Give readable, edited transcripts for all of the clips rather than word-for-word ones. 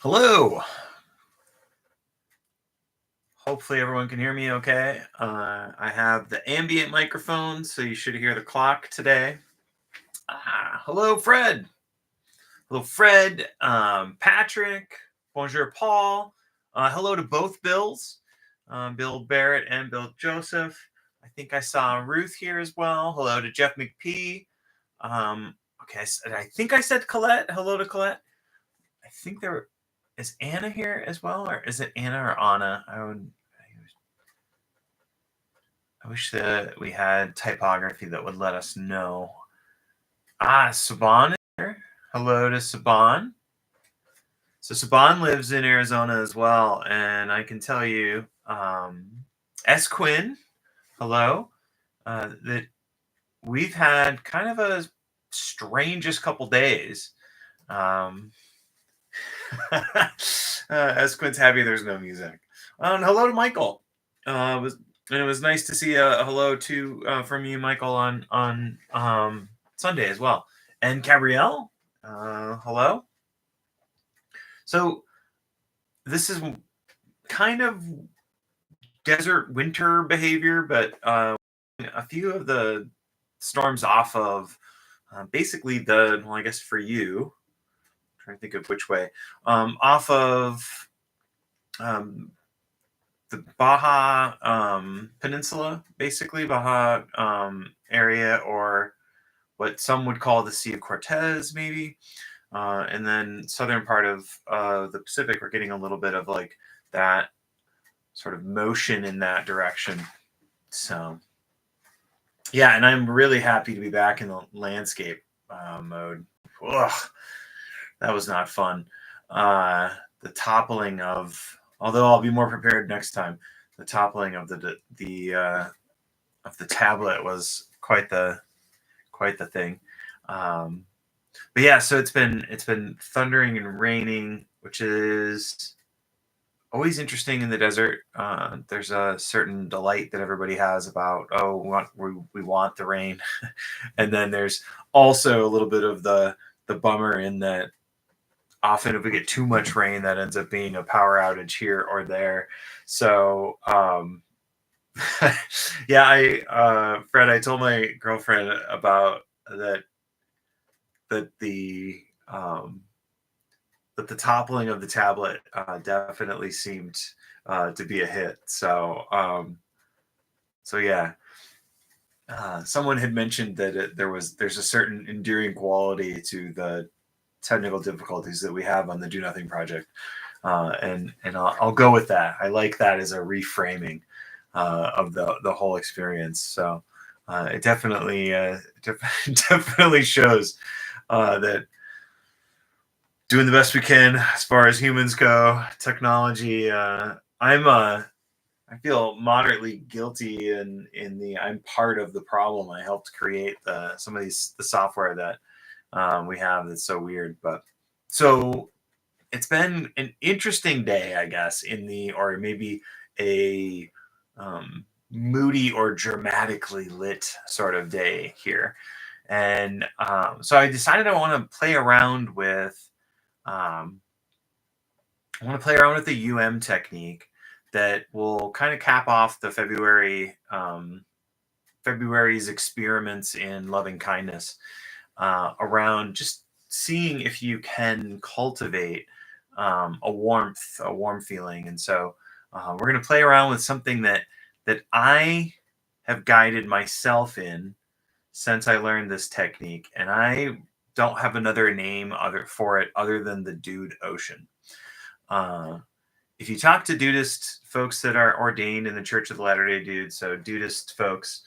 Hello. Hopefully everyone can hear me okay. I have the ambient microphone, so you should hear the clock today. Hello, Fred. Hello, Fred. Patrick. Bonjour, Paul. Hello to both Bills, Bill Barrett and Bill Joseph. I think I saw Ruth here as well. Hello to Jeff McPee. Okay, I think I said Colette. Hello to Colette. I think there is Anna here as well, or is it Anna or Anna? I wish that we had typography that would let us know. Saban is here. Hello to Saban. So Saban lives in Arizona as well, and I can tell you, S. Quinn, hello, that we've had kind of a strangest couple days. S. Quinn's happy there's no music. And hello to Michael. And it was nice to see a hello to from you, Michael, on Sunday as well. And Gabrielle, hello. So this is kind of desert winter behavior, but a few of the storms off of basically well, I guess for you, I'm trying to think of which way, off of the Baja Peninsula, basically Baja area, or what some would call the Sea of Cortez, maybe. And then southern part of the Pacific, we're getting a little bit of like that sort of motion in that direction. So, yeah, and I'm really happy to be back in the landscape mode. Ugh, that was not fun. The toppling of, although I'll be more prepared next time, the toppling of the tablet was quite the thing. But yeah, so it's been thundering and raining, which is always interesting in the desert. There's a certain delight that everybody has about, we want the rain, and then there's also a little bit of the bummer in that often if we get too much rain, that ends up being a power outage here or there. So yeah, Fred, I told my girlfriend about that the toppling of the tablet definitely seemed to be a hit. So yeah, someone had mentioned that there's a certain endearing quality to the technical difficulties that we have on the Do Nothing project, and I'll go with that. I like that as a reframing of the whole experience. So it definitely definitely shows that doing the best we can as far as humans go, technology. I feel moderately guilty in the I'm part of the problem. I helped create some of the software that we have that's so weird. But so it's been an interesting day, I guess, or maybe a moody or dramatically lit sort of day here. And so I decided I want to play around with the UM technique that will kind of cap off the February's experiments in loving kindness around just seeing if you can cultivate a warm feeling. And so we're going to play around with something that I have guided myself in since I learned this technique, and I don't have another name for it other than the Dude Ocean. If you talk to Dudist folks that are ordained in the Church of the Latter-day Dudes, so Dudist folks,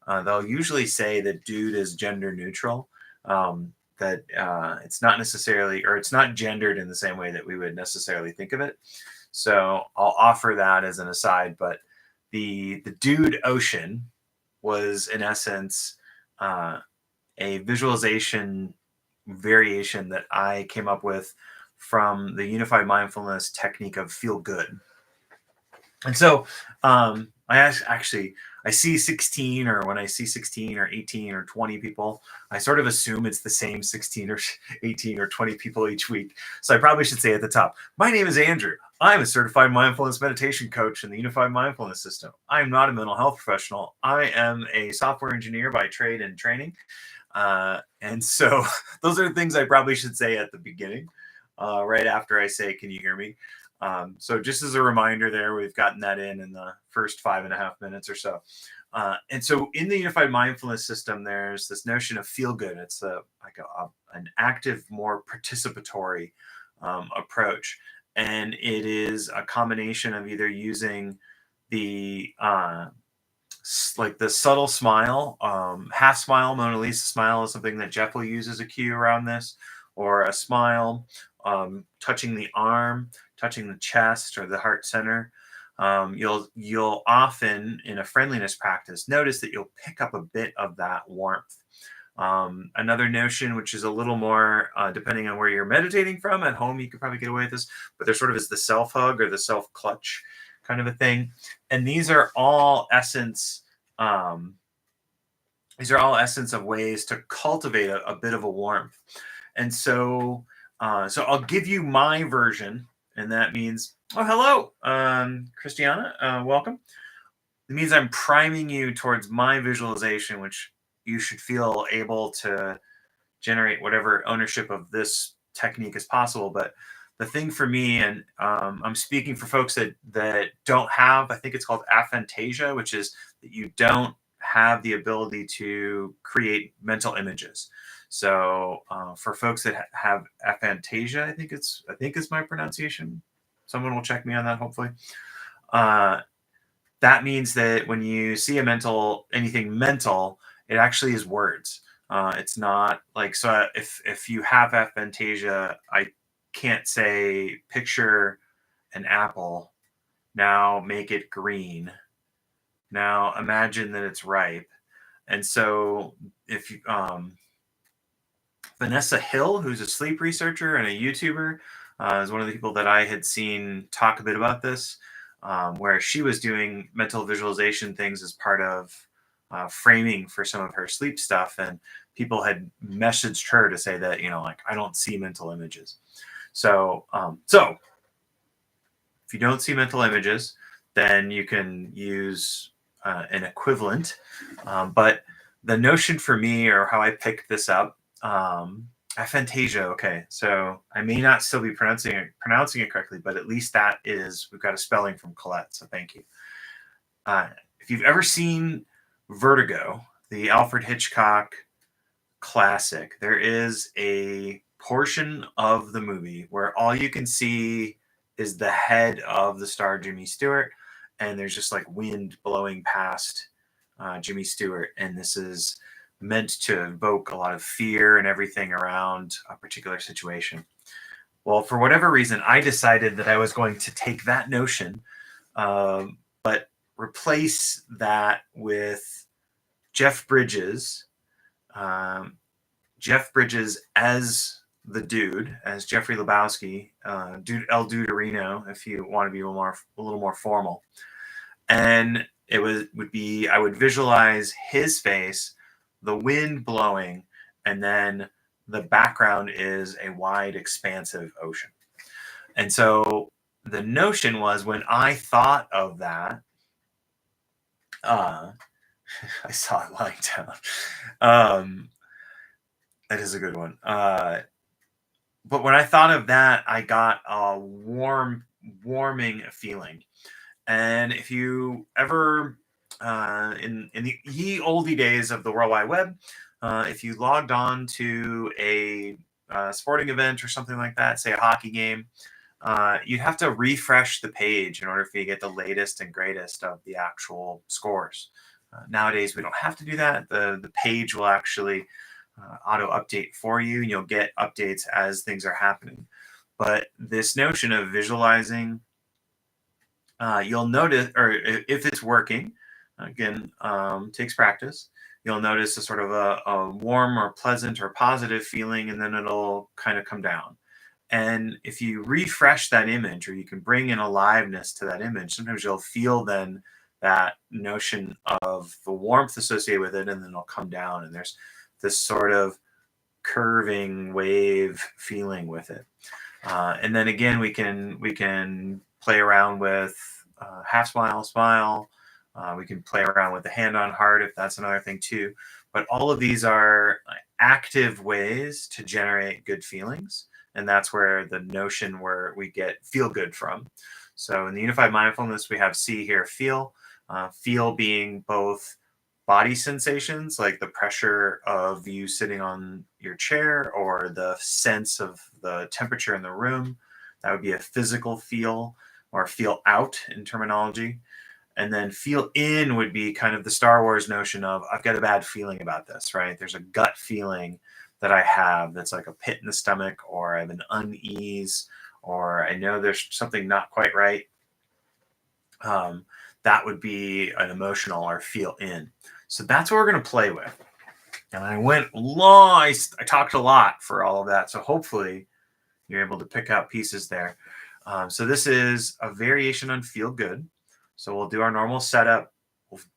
they'll usually say that dude is gender neutral, that it's not necessarily, or it's not gendered in the same way that we would necessarily think of it. So I'll offer that as an aside, but the Dude Ocean was in essence a visualization variation that I came up with from the unified mindfulness technique of feel good. And so Actually, I see 16, or when I see 16 or 18 or 20 people, I sort of assume it's the same 16 or 18 or 20 people each week. So I probably should say at the top, my name is Andrew. I'm a certified mindfulness meditation coach in the Unified Mindfulness System. I am not a mental health professional. I am a software engineer by trade and training. And so those are the things I probably should say at the beginning, right after I say, can you hear me? So just as a reminder there, we've gotten that in the first 5.5 minutes or so. And so in the Unified Mindfulness System, there's this notion of feel good. It's an active, more participatory approach. And it is a combination of either using the like the subtle smile, half smile, Mona Lisa smile is something that Jeff will use as a cue around this, or a smile, touching the arm, touching the chest or the heart center. You'll often in a friendliness practice notice that you'll pick up a bit of that warmth. Another notion, which is a little more depending on where you're meditating from. At home, you could probably get away with this, but there sort of is the self hug or the self clutch kind of a thing. And these are all essence. These are all essence of ways to cultivate a bit of a warmth. And so, so I'll give you my version, and that means, oh, hello, Christiana, welcome. It means I'm priming you towards my visualization, which you should feel able to generate whatever ownership of this technique as possible. But the thing for me, and I'm speaking for folks that don't have, I think it's called aphantasia, which is that you don't have the ability to create mental images. So for folks that have aphantasia, I think it's my pronunciation. Someone will check me on that, hopefully. That means that when you see anything mental, it actually is words. It's not like, so if you have aphantasia, I can't say picture an apple, now make it green, now imagine that it's ripe. And so if you Vanessa Hill, who's a sleep researcher and a YouTuber, is one of the people that I had seen talk a bit about this, where she was doing mental visualization things as part of framing for some of her sleep stuff. And people had messaged her to say that, like, I don't see mental images. So if you don't see mental images, then you can use an equivalent. But the notion for me, or how I picked this up, aphantasia. Okay, so I may not still be pronouncing it correctly, but at least we've got a spelling from Colette. So thank you. If you've ever seen Vertigo, the Alfred Hitchcock classic, there is a portion of the movie where all you can see is the head of the star Jimmy Stewart, and there's just like wind blowing past Jimmy Stewart, and this is meant to evoke a lot of fear and everything around a particular situation. Well, for whatever reason, I decided that I was going to take that notion, but replace that with Jeff Bridges. Jeff Bridges as the dude, as Jeffrey Lebowski, dude El Duderino, if you want to be a little more formal. And it would be, I would visualize his face, the wind blowing, and then the background is a wide, expansive ocean. And so the notion was, when I thought of that, I saw it lying down. That is a good one. But when I thought of that, I got a warming feeling. And if you ever, in the ye oldie days of the World Wide Web, if you logged on to a sporting event or something like that, say a hockey game, you'd have to refresh the page in order for you to get the latest and greatest of the actual scores. Nowadays, we don't have to do that. The page will actually auto update for you, and you'll get updates as things are happening. But this notion of visualizing, you'll notice, or if it's working, again, takes practice, you'll notice a sort of a warm or pleasant or positive feeling, and then it'll kind of come down. And if you refresh that image, or you can bring in aliveness to that image, sometimes you'll feel then that notion of the warmth associated with it, and then it'll come down, and there's this sort of curving wave feeling with it. And then again, we can play around with half smile, smile. We can play around with the hand on heart if that's another thing too. But all of these are active ways to generate good feelings, and that's where the notion where we get feel good from. So in the unified mindfulness, we have C here, feel. Feel being both body sensations, like the pressure of you sitting on your chair or the sense of the temperature in the room. That would be a physical feel, or feel out in terminology. And then feel in would be kind of the Star Wars notion of I've got a bad feeling about this, right? There's a gut feeling that I have that's like a pit in the stomach, or I have an unease, or I know there's something not quite right. Um, that would be an emotional or feel in. So that's what we're going to play with. And I went long, I talked a lot for all of that. So hopefully you're able to pick out pieces there. So this is a variation on feel good. So we'll do our normal setup.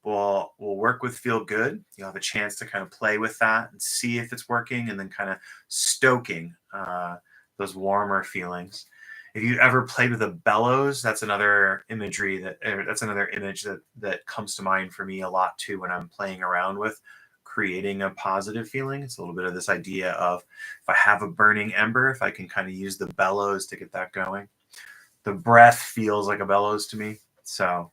We'll work with feel good. You'll have a chance to kind of play with that and see if it's working, and then kind of stoking those warmer feelings. If you ever played with a bellows, that's another imagery that's another image that comes to mind for me a lot too when I'm playing around with creating a positive feeling. It's a little bit of this idea of if I have a burning ember, if I can kind of use the bellows to get that going. The breath feels like a bellows to me. So,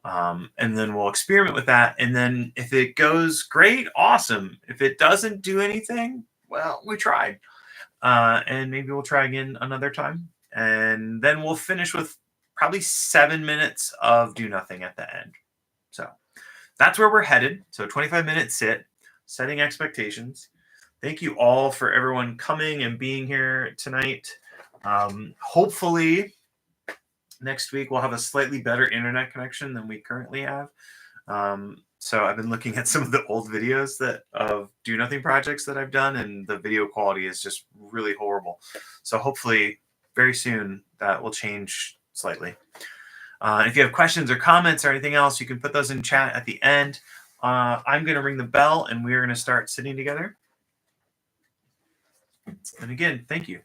and then we'll experiment with that. And then if it goes great, awesome. If it doesn't do anything, well, we tried. And maybe we'll try again another time. And then we'll finish with probably 7 minutes of do nothing at the end. So that's where we're headed. So 25-minute sit, setting expectations. Thank you all for everyone coming and being here tonight. Hopefully next week we'll have a slightly better internet connection than we currently have. So I've been looking at some of the old videos that of do nothing projects that I've done, and the video quality is just really horrible. So hopefully very soon that will change slightly. If you have questions or comments or anything else, you can put those in chat at the end. I'm going to ring the bell, and we're going to start sitting together. And again, thank you.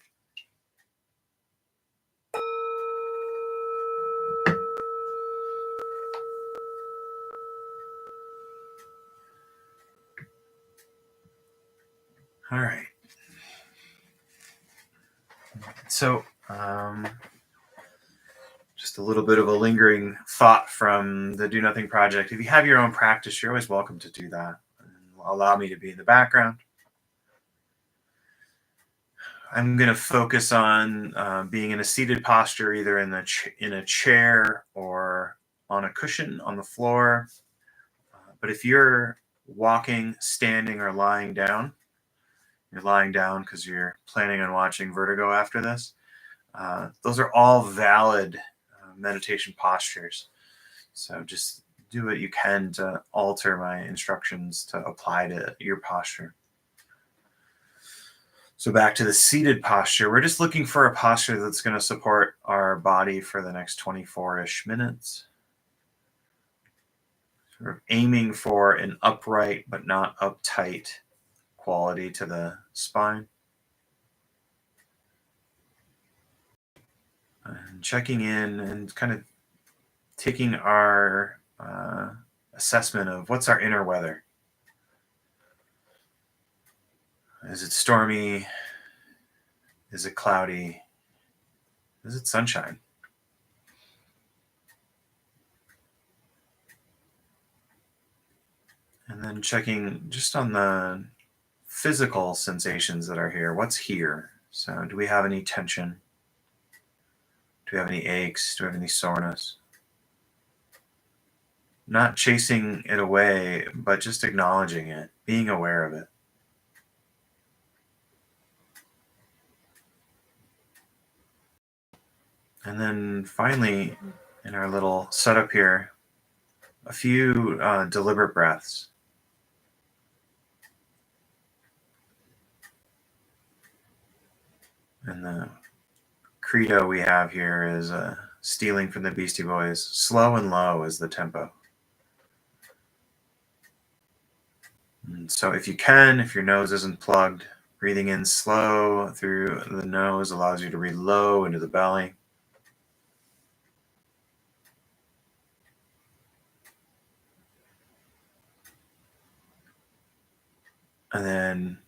All right. So, just a little bit of a lingering thought from the Do Nothing Project. If you have your own practice, you're always welcome to do that. And allow me to be in the background. I'm going to focus on being in a seated posture, either in a chair or on a cushion on the floor. But if you're walking, standing, or lying down, you're lying down because you're planning on watching Vertigo after this. Those are all valid meditation postures. So just do what you can to alter my instructions to apply to your posture. So back to the seated posture, we're just looking for a posture that's going to support our body for the next 24-ish minutes. Sort of aiming for an upright but not uptight quality to the spine. And checking in and kind of taking our assessment of what's our inner weather. Is it stormy? Is it cloudy? Is it sunshine? And then checking just on the physical sensations that are here. What's here? So do we have any tension? Do we have any aches? Do we have any soreness? Not chasing it away, but just acknowledging it, being aware of it. And then finally, in our little setup here, a few deliberate breaths. And the credo we have here is stealing from the Beastie Boys. Slow and low is the tempo. And so, if you can, if your nose isn't plugged, breathing in slow through the nose allows you to breathe low into the belly. And then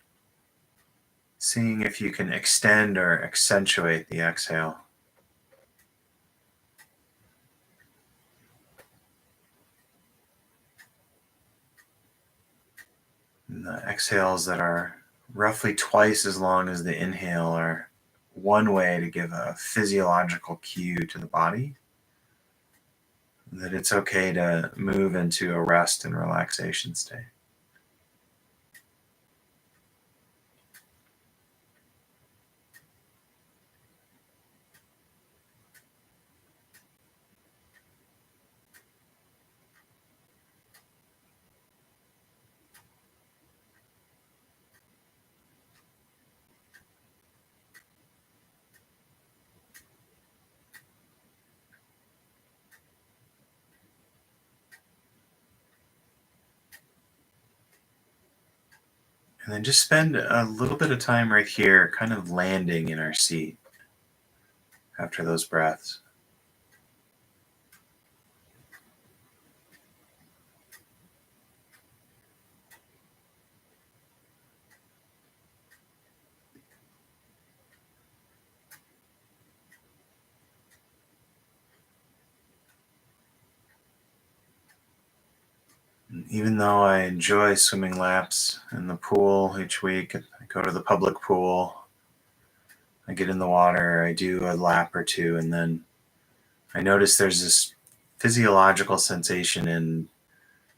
seeing if you can extend or accentuate the exhale. And the exhales that are roughly twice as long as the inhale are one way to give a physiological cue to the body that it's okay to move into a rest and relaxation state. And then just spend a little bit of time right here, kind of landing in our seat after those breaths. And even though I enjoy swimming laps in the pool each week, I go to the public pool, I get in the water, I do a lap or two, and then I notice there's this physiological sensation in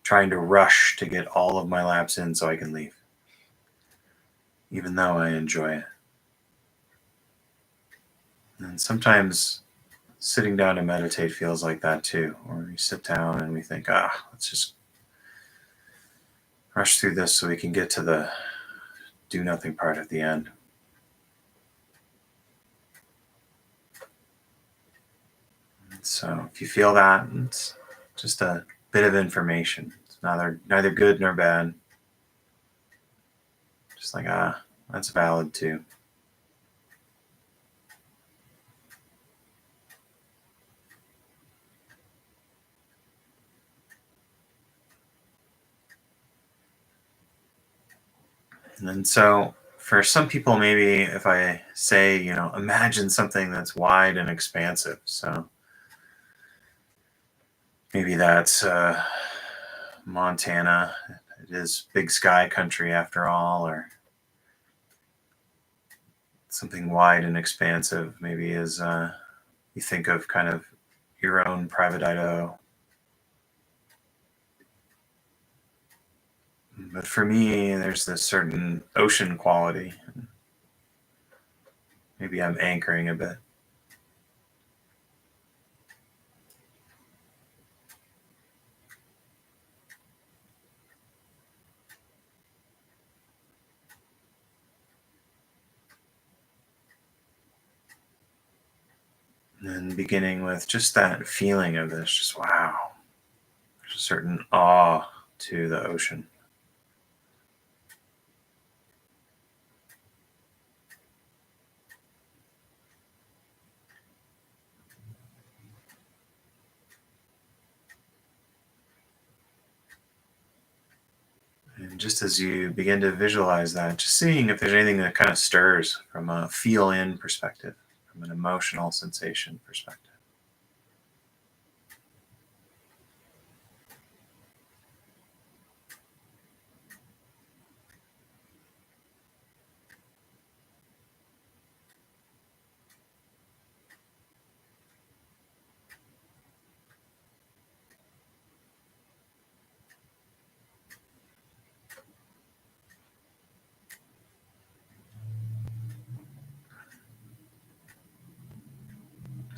trying to rush to get all of my laps in so I can leave, even though I enjoy it. And sometimes sitting down to meditate feels like that too, where we sit down and we think, let's just rush through this so we can get to the do nothing part at the end. So if you feel that, it's just a bit of information. It's neither good nor bad. Just like, that's valid too. And then so for some people, maybe if I say, imagine something that's wide and expansive. So maybe that's Montana. It is big sky country after all, or something wide and expansive. Maybe is you think of kind of your own private Idaho. But for me, there's this certain ocean quality. Maybe I'm anchoring a bit. And then beginning with just that feeling of this, just wow. There's a certain awe to the ocean. And just as you begin to visualize that, just seeing if there's anything that kind of stirs from a feel in perspective, from an emotional sensation perspective.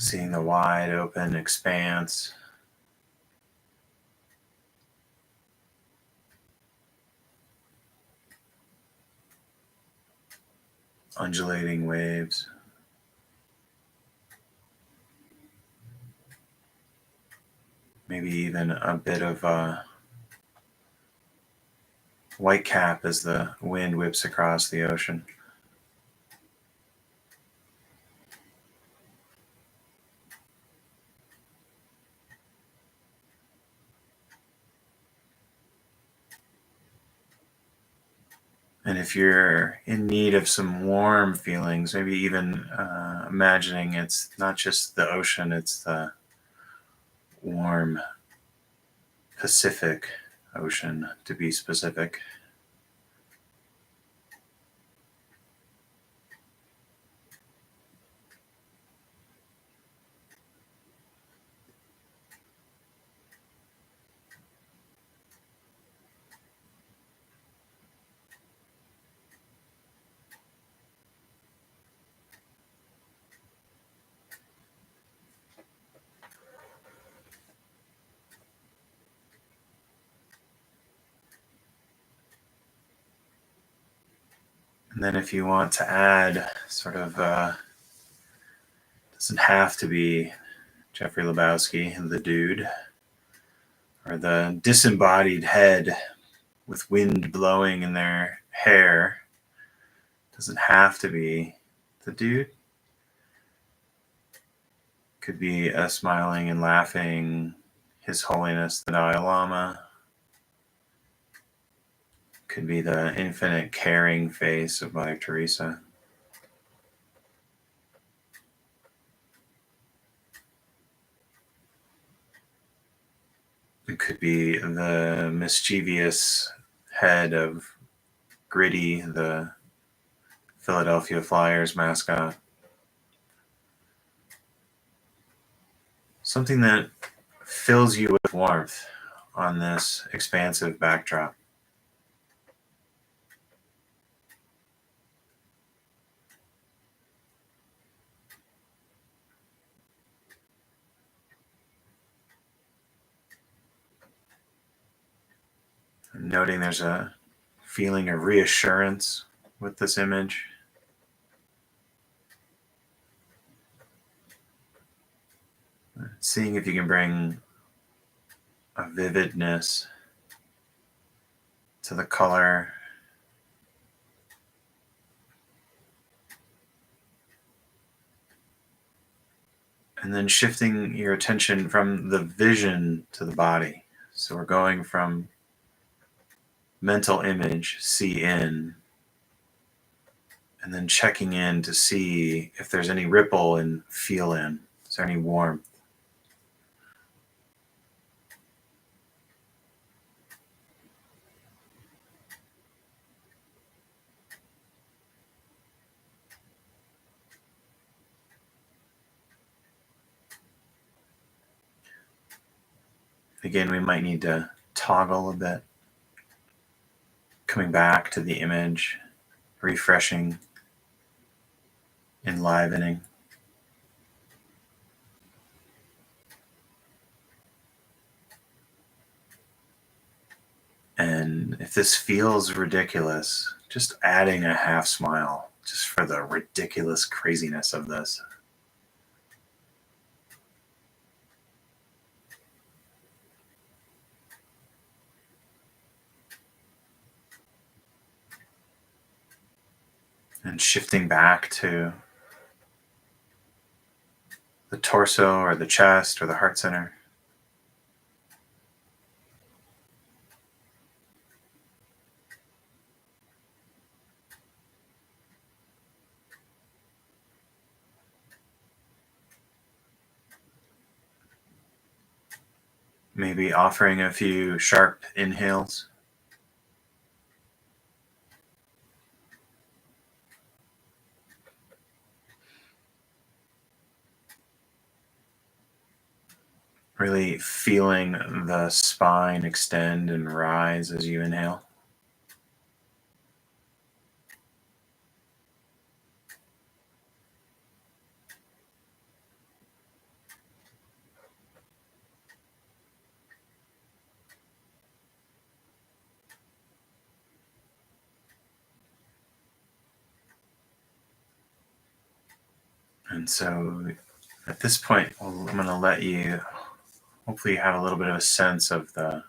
Seeing the wide open expanse, undulating waves. Maybe even a bit of white cap as the wind whips across the ocean. And if you're in need of some warm feelings, maybe even imagining it's not just the ocean, it's the warm Pacific Ocean, to be specific. And then if you want to add sort of, doesn't have to be Jeffrey Lebowski, the dude, or the disembodied head with wind blowing in their hair. Doesn't have to be the dude. Could be a smiling and laughing His Holiness the Dalai Lama. Could be the infinite caring face of Mother Teresa. It could be the mischievous head of Gritty, the Philadelphia Flyers mascot. Something that fills you with warmth on this expansive backdrop. Noting there's a feeling of reassurance with this image. Seeing if you can bring a vividness to the color. And then shifting your attention from the vision to the body. So we're going from mental image, see in, and then checking in to see if there's any ripple and feel in. Is there any warmth? Again, we might need to toggle a bit. Coming back to the image, refreshing, enlivening. And if this feels ridiculous, just adding a half smile just for the ridiculous craziness of this. And shifting back to the torso or the chest or the heart center. Maybe offering a few sharp inhales. Really feeling the spine extend and rise as you inhale. And so at this point, I'm going to let you hopefully have a little bit of a sense of the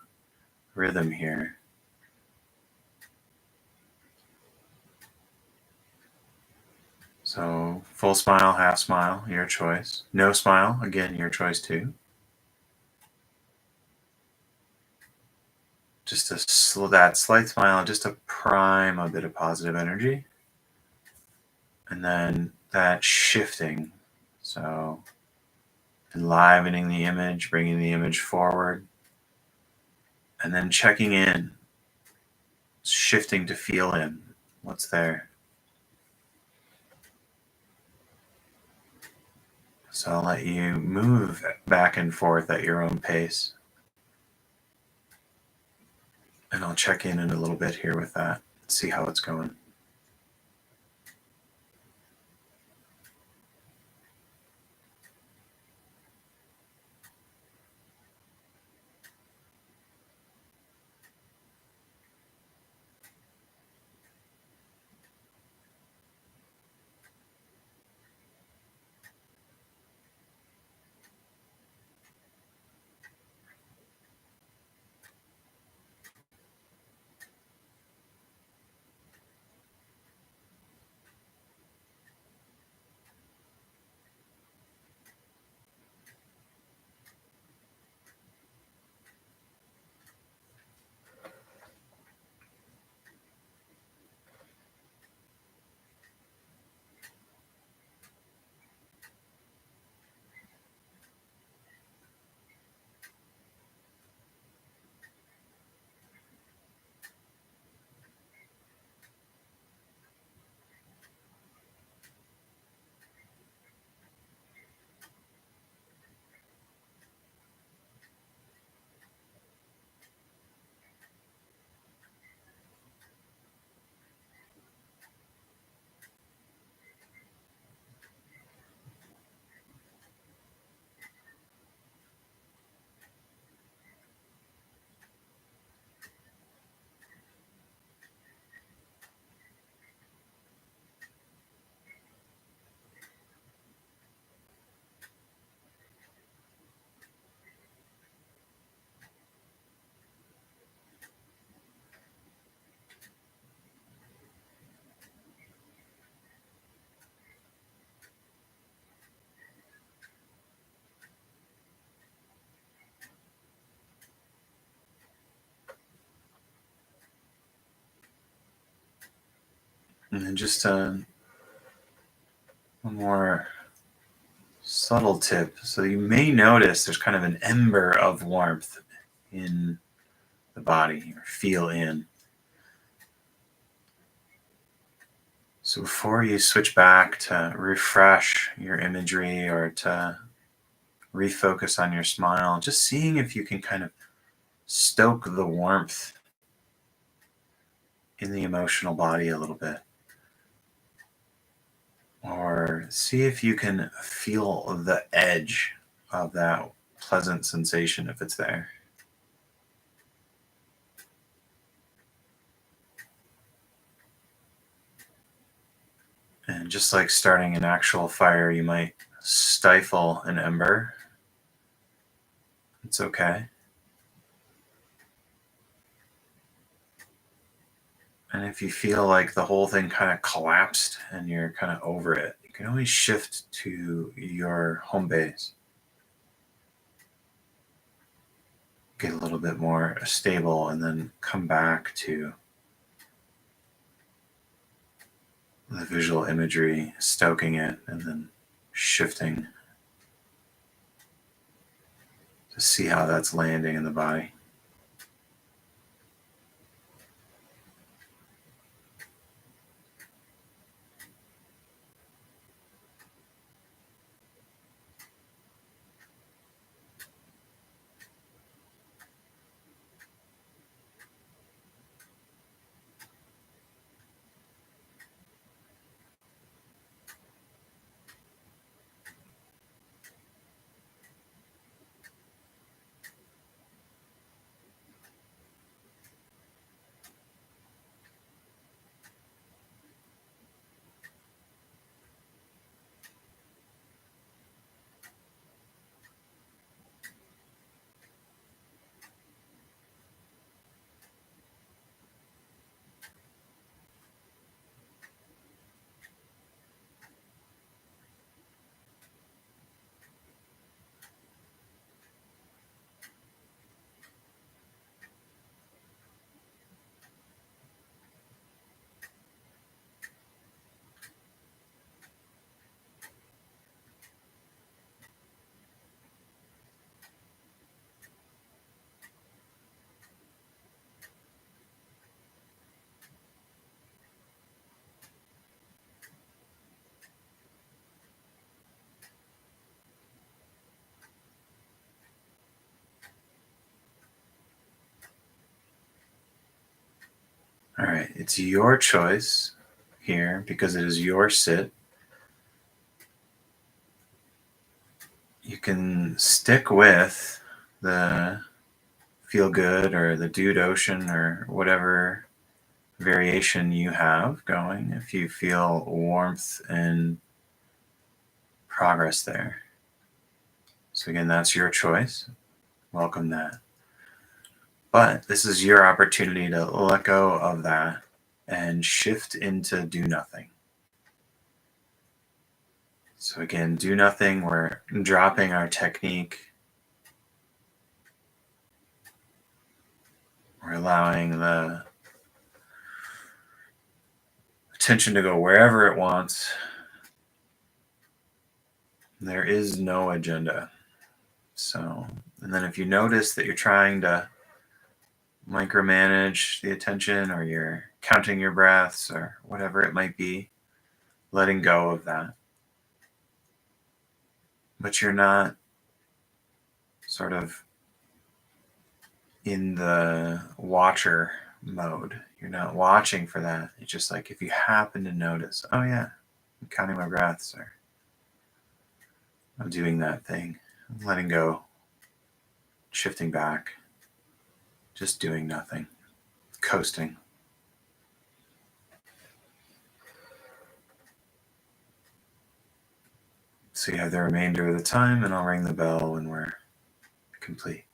rhythm here. So full smile, half smile, your choice. No smile, again, your choice too. Just that slight smile, just to prime a bit of positive energy. And then that shifting. So enlivening the image, bringing the image forward, and then checking in, shifting to feel in what's there. So I'll let you move back and forth at your own pace. And I'll check in a little bit here with that, see how it's going. And then just one more subtle tip. So you may notice there's kind of an ember of warmth in the body, or feel in. So before you switch back to refresh your imagery or to refocus on your smile, just seeing if you can kind of stoke the warmth in the emotional body a little bit. Or see if you can feel the edge of that pleasant sensation if it's there. And just like starting an actual fire, you might stifle an ember. It's okay. And if you feel like the whole thing kind of collapsed and you're kind of over it, you can always shift to your home base. Get a little bit more stable and then come back to the visual imagery, stoking it, and then shifting to see how that's landing in the body. All right, it's your choice here because it is your sit. You can stick with the feel good or the dude ocean or whatever variation you have going if you feel warmth and progress there. So, again, that's your choice. Welcome that. But this is your opportunity to let go of that and shift into do nothing. So, again, do nothing. We're dropping our technique. We're allowing the attention to go wherever it wants. There is no agenda. So, and then if you notice that you're trying to micromanage the attention or you're counting your breaths or whatever it might be, letting go of that. But you're not sort of in the watcher mode. You're not watching for that. It's just like if you happen to notice, oh yeah, I'm counting my breaths or I'm doing that thing, I'm letting go, shifting back, just doing nothing, coasting. So you have the remainder of the time, and I'll ring the bell when we're complete.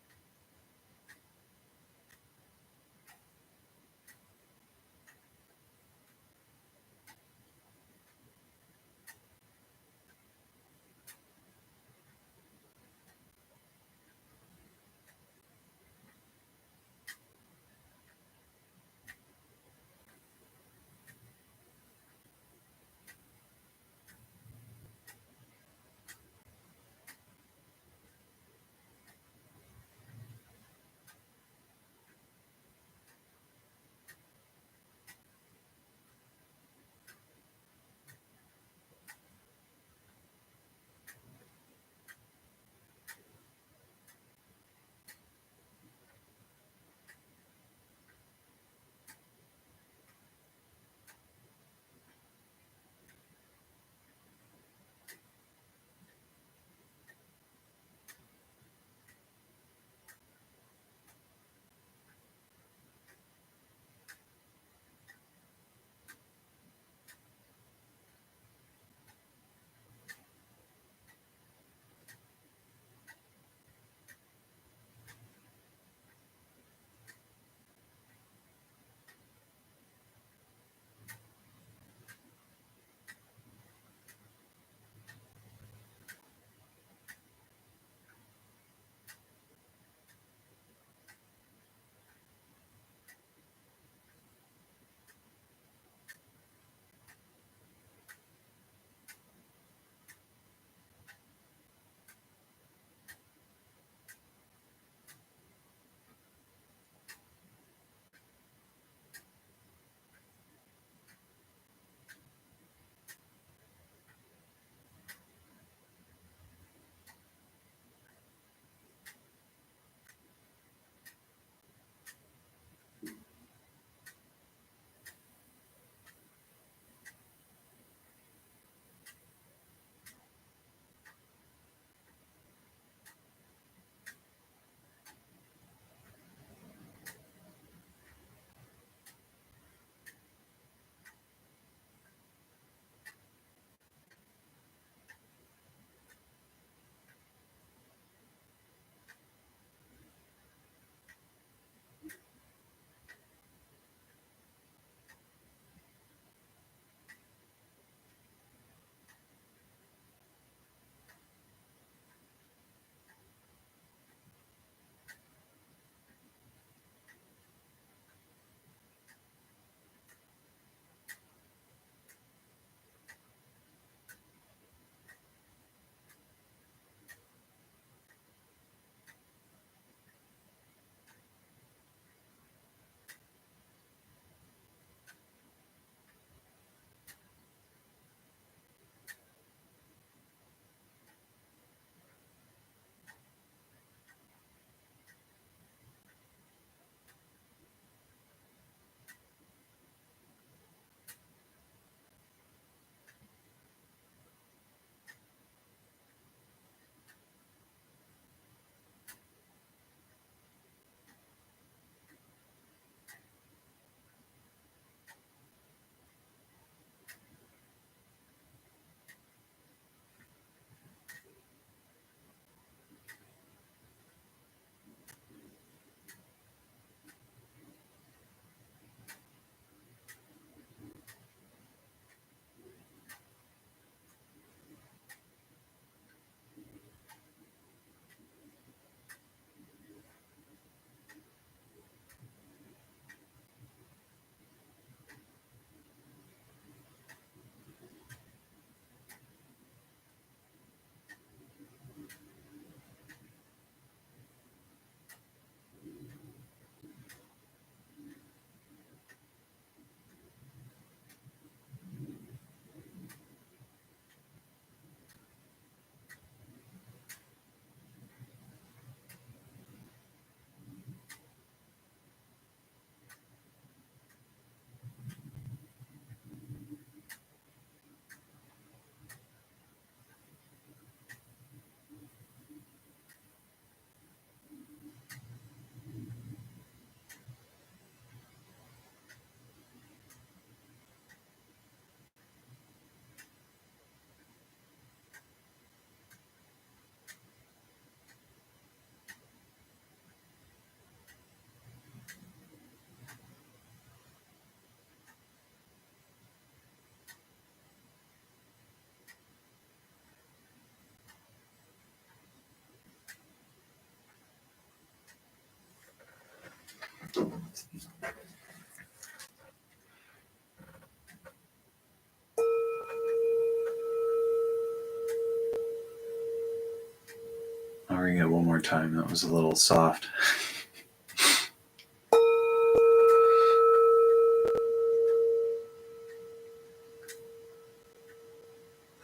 ring it one more time. That was a little soft.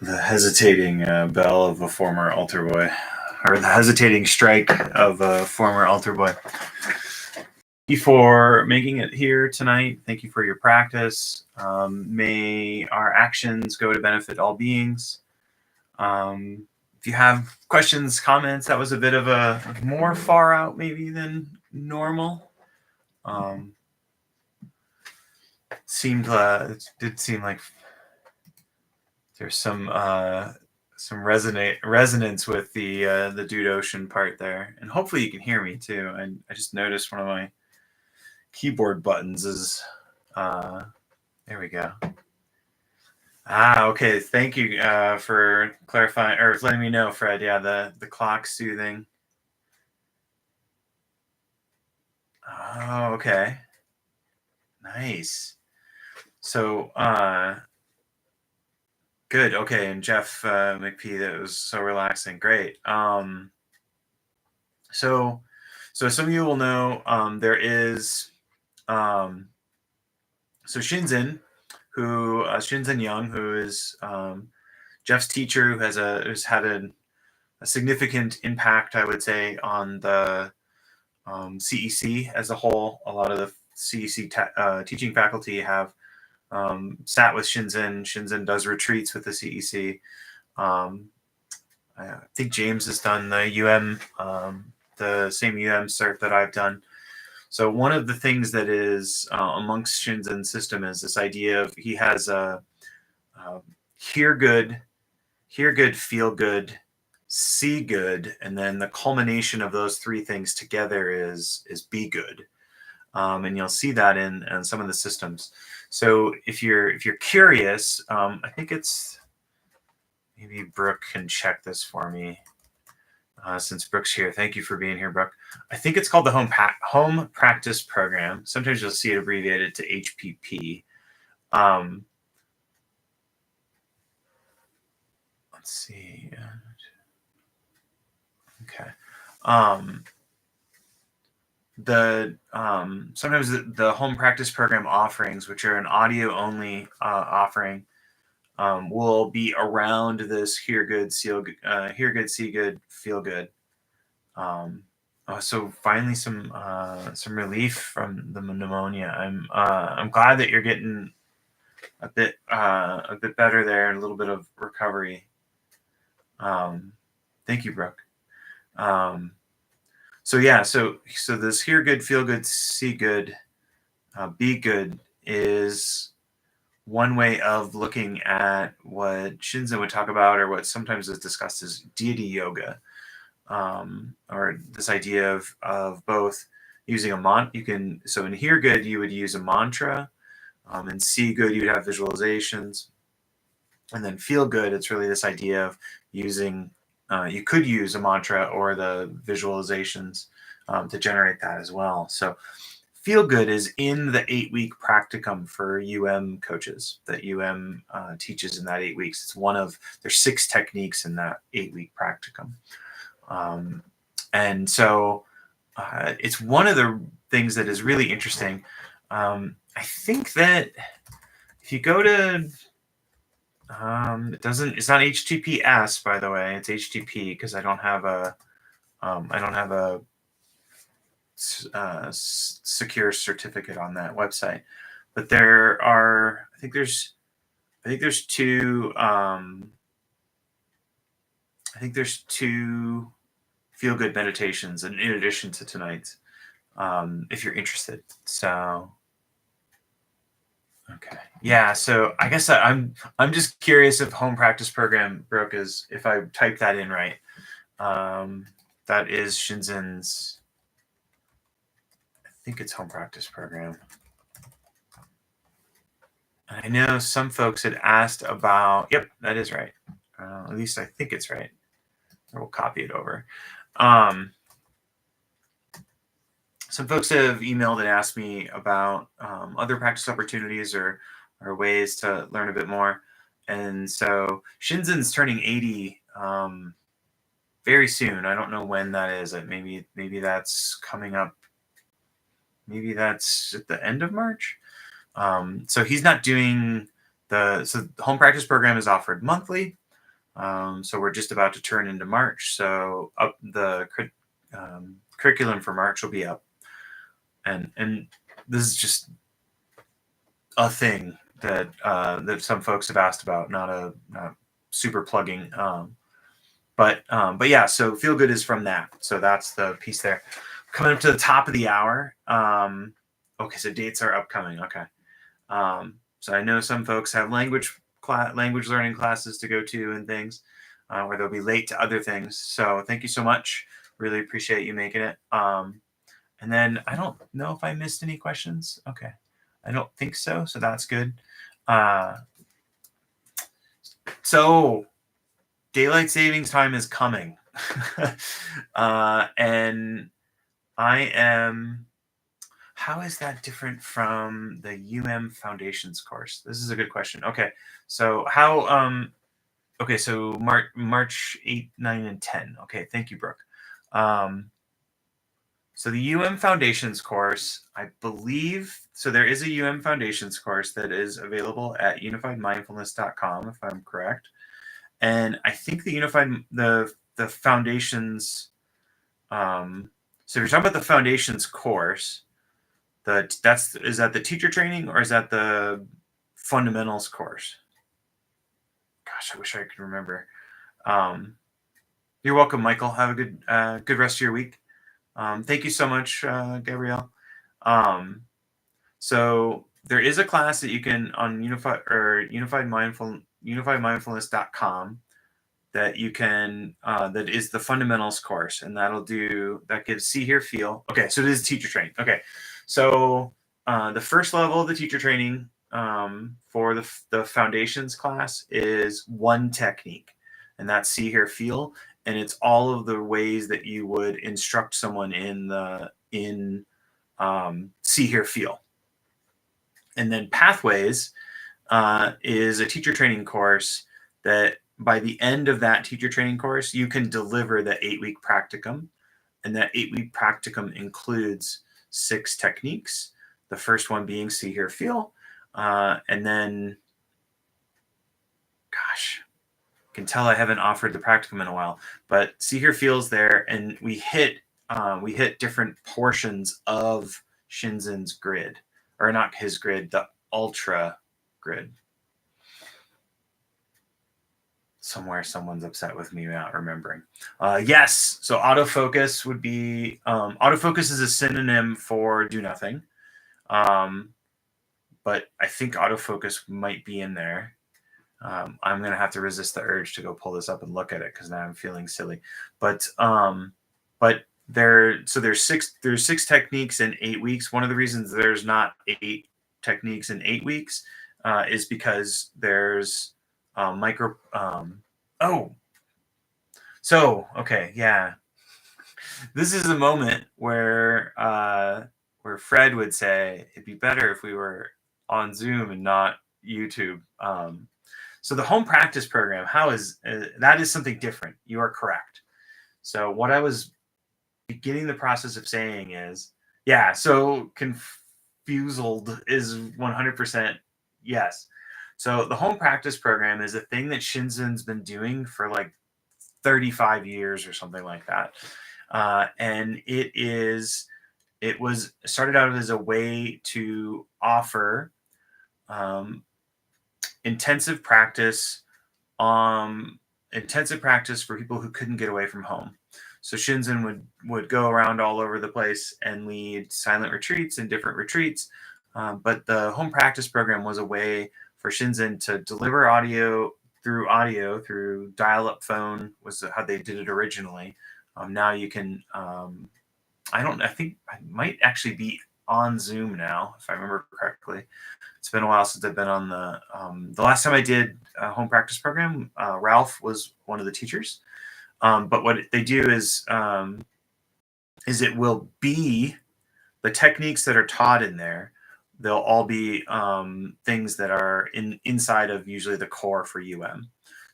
The hesitating bell of a former altar boy, or the hesitating strike of a former altar boy. Thank you for making it here tonight. Thank you for your practice. May our actions go to benefit all beings. If you have questions, comments, that was a bit of a more far out maybe than normal. It did seem like there's some resonance with the Dude Ocean part there, and hopefully you can hear me too. I just noticed one of my keyboard buttons is there we go. Okay. Thank you for clarifying or letting me know, Fred. Yeah, the clock soothing. Oh, okay. Nice. So good. Okay, and Jeff McP, that was so relaxing. Great. So some of you will know there is so Shinzen, Shinzen Young, who is Jeff's teacher, who's had a significant impact, I would say, on the CEC as a whole. A lot of the CEC teaching faculty have sat with Shinzen. Shinzen does retreats with the CEC. I think James has done the the same cert that I've done. So one of the things that is amongst Shinzen's system is this idea of he has a hear good, feel good, see good, and then the culmination of those three things together is be good. And you'll see that in some of the systems. So if you're curious, I think it's maybe Brooke can check this for me. Since Brooke's here, thank you for being here, Brooke. I think it's called the Home Practice Program. Sometimes you'll see it abbreviated to HPP. Let's see. Okay. Sometimes the Home Practice Program offerings, which are an audio only offering, will be around this hear good, see good, feel good. So finally some relief from the pneumonia. I'm glad that you're getting a bit better there and a little bit of recovery. Thank you, Brooke. So yeah, so this hear good, feel good, see good, be good is one way of looking at what Shinzen would talk about, or what sometimes is discussed as deity yoga, or this idea of both using so in hear good you would use a mantra, and see good you'd have visualizations, and then feel good it's really this idea of using you could use a mantra or the visualizations to generate that as well. So feel good is in the 8-week practicum for coaches that teaches in that 8 weeks. It's there's 6 techniques in that 8-week practicum. And so it's one of the things that is really interesting. I think that if you go to it's not HTTPS, by the way, it's HTTP, because I don't have a secure certificate on that website. But I think there's two feel good meditations in addition to tonight's, if you're interested. So okay, yeah. So I guess I'm just curious if Home Practice Program, Brooke, is if I type that in right. That is Shinzen's. I think it's Home Practice Program. I know some folks had asked about. Yep, that is right. At least I think it's right. We'll copy it over. Some folks have emailed and asked me about other practice opportunities or ways to learn a bit more. And so Shinzen's turning 80 very soon. I don't know when that is. Maybe that's coming up. Maybe that's at the end of March. So he's not doing the home practice program is offered monthly. So we're just about to turn into March. So up the curriculum for March will be up, and this is just a thing that some folks have asked about, not super plugging. But yeah, so feel good is from that. So that's the piece there. Coming up to the top of the hour. Okay, so dates are upcoming. Okay. So I know some folks have language learning classes to go to and things, where they'll be late to other things. So thank you so much. Really appreciate you making it. And then I don't know if I missed any questions. Okay. I don't think so. So that's good. So daylight savings time is coming. And I am, how is that different from the Foundations course? This is a good question. Okay. So okay. So March 8, 9, and 10. Okay. Thank you, Brooke. So the Foundations course, I believe, so there is a Foundations course that is available at unifiedmindfulness.com, if I'm correct. And I think the Foundations, so if you're talking about the Foundations course, is that the teacher training or is that the fundamentals course? Gosh, I wish I could remember. You're welcome, Michael. Have a good rest of your week. Thank you so much, Gabrielle. So there is a class that you can on unifiedmindfulness.com that you can that is the fundamentals course, and that gives see, hear, feel. Okay, so it is teacher training. Okay, so the first level of the teacher training for the foundations class is one technique, and that's see, hear, feel. And it's all of the ways that you would instruct someone in see, hear, feel. And then pathways is a teacher training course that by the end of that teacher training course, you can deliver the 8-week practicum. And that 8-week practicum includes 6 techniques. The first one being see, hear, feel. And then, gosh, can tell I haven't offered the practicum in a while, but see, hear, feels there, and we hit different portions of Shinzen's grid, or not his grid, the ultra grid. Somewhere someone's upset with me not remembering. Yes, so autofocus would be autofocus is a synonym for do nothing, but I think autofocus might be in there. I'm going to have to resist the urge to go pull this up and look at it because now I'm feeling silly. But there's 6 techniques in 8 weeks. One of the reasons there's not 8 techniques in 8 weeks is because there's okay, yeah. This is a moment where Fred would say it'd be better if we were on Zoom and not YouTube. So the home practice program, that is something different. You are correct. So what I was beginning the process of saying is, yeah, so confused is 100% yes. So the home practice program is a thing that Shinzen's been doing for like 35 years or something like that. And it was started out as a way to offer intensive practice for people who couldn't get away from home. So Shinzen would go around all over the place and lead silent retreats and different retreats. But the home practice program was a way for Shinzen to deliver audio through dial-up phone was how they did it originally. Now you can, I think I might actually be on Zoom now, if I remember correctly. It's been a while since I've been on the last time I did a home practice program, Ralph was one of the teachers. But what they do is it will be the techniques that are taught in there. They'll all be things that are inside of usually the core for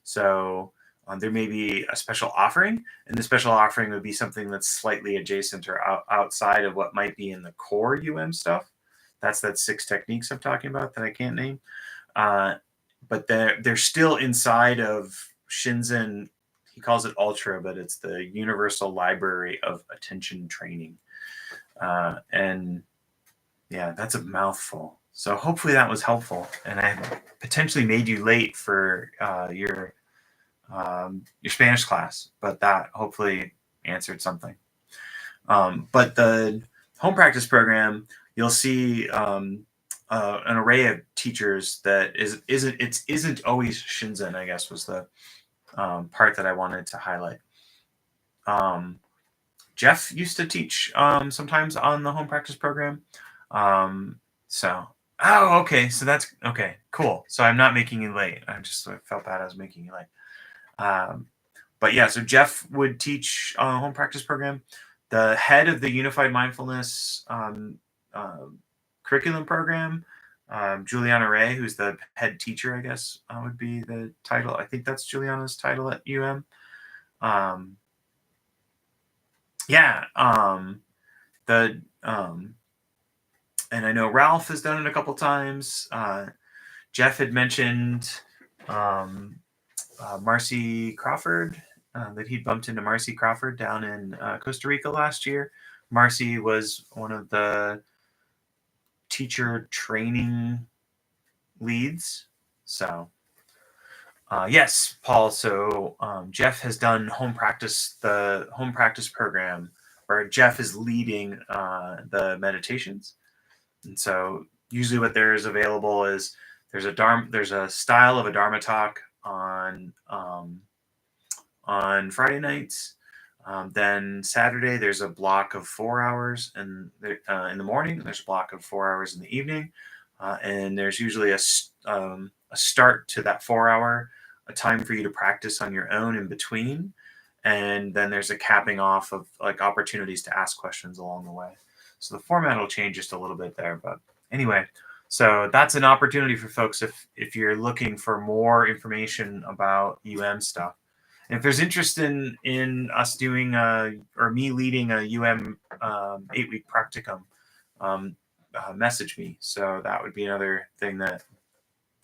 So there may be a special offering, and the special offering would be something that's slightly adjacent or outside of what might be in the core stuff. That's that 6 techniques I'm talking about that I can't name. Uh, but they're still inside of Shinzen. He calls it Ultra, but it's the Universal Library of Attention Training. And yeah, that's a mouthful. So hopefully that was helpful, and I potentially made you late for your Spanish class, but that hopefully answered something. But the home practice program, you'll see an array of teachers that isn't always Shinzen, I guess, was the part that I wanted to highlight. Jeff used to teach sometimes on the home practice program. Okay, so that's okay, cool. So I'm not making you late. I felt bad I was making you late. But yeah, so Jeff would teach home practice program. The head of the Unified Mindfulness curriculum program, Juliana Ray, who's the head teacher, I guess would be the title. I think that's Juliana's title at UM. And I know Ralph has done it a couple times. Jeff had mentioned Marcy Crawford, that he'd bumped into Marcy Crawford down in Costa Rica last year. Marcy was one of the teacher training leads. So yes, Paul. So Jeff has done the home practice program, where Jeff is leading the meditations. And so usually what there is available is there's a style of a Dharma talk on Friday nights. Then Saturday there's a block of 4 hours in the morning. There's a block of 4 hours in the evening, and there's usually a start to that 4 hour, a time for you to practice on your own in between, and then there's a capping off of like opportunities to ask questions along the way. So the format will change just a little bit there, but anyway, so that's an opportunity for folks if you're looking for more information about stuff. And if there's interest in us doing or me leading a 8-week practicum, message me. So that would be another thing that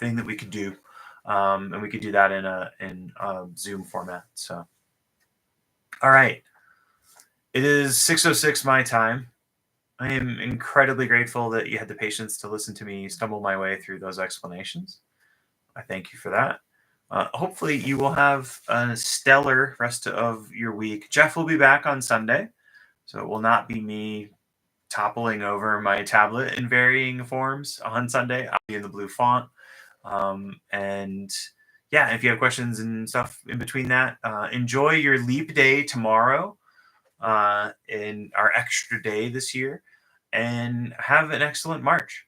we could do, and we could do that in a Zoom format. So, all right, it is 6:06 my time. I am incredibly grateful that you had the patience to listen to me stumble my way through those explanations. I thank you for that. Hopefully you will have a stellar rest of your week. Jeff will be back on Sunday, so it will not be me toppling over my tablet in varying forms on Sunday. I'll be in the blue font. And yeah, if you have questions and stuff in between that, enjoy your leap day tomorrow, in our extra day this year, and have an excellent March.